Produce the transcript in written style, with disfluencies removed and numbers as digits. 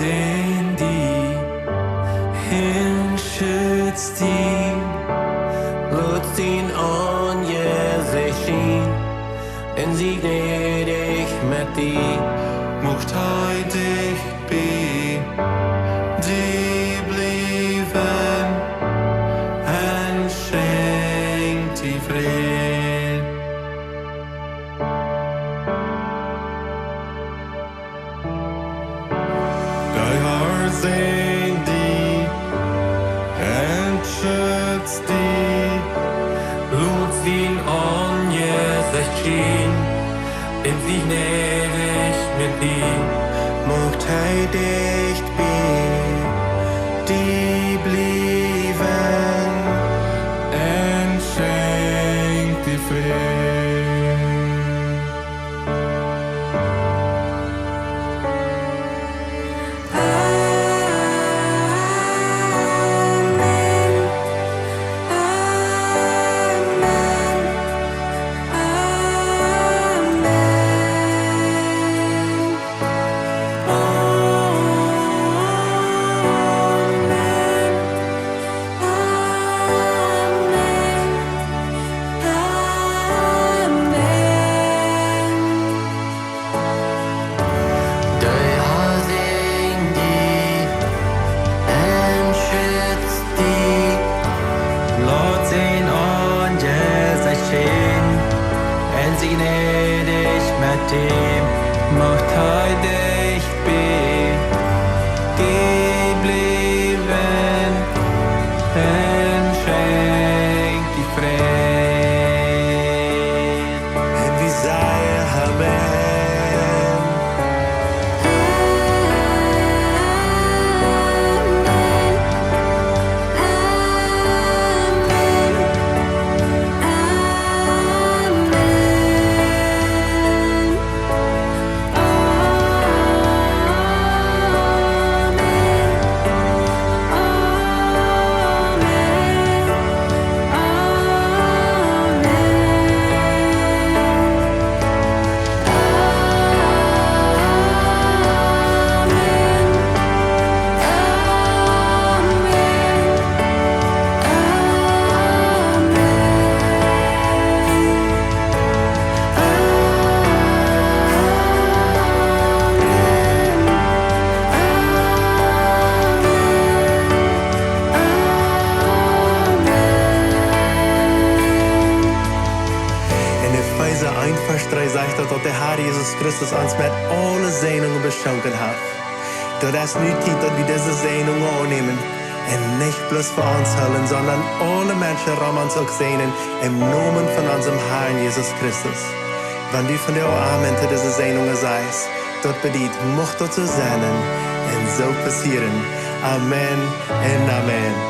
sehen die, hinschützt die, lutzt ihn an, jeschräwen, en sie gnädig mit die, mocht dich be, die blieben, en schenkt die Fried. Sing die, entschützt die, lud ihn an, jeschräwen, in sie gnädig mit die, mocht dich be, die blieben, entschenkt die Fried. dat de Herr Jesus Christus ons met alle zenuwen beschenken hat. Door es nu tijd dat wir diese Sehnung annehmen und nicht bloß für uns hüllen, sondern alle Menschen rum uns auch sehnen im Namen von unserem Herrn Jesus Christus. Wenn du von der Amen zu dieser Sehnung seist, dort bedient, mocht dort so sein und so passieren. Amen und Amen.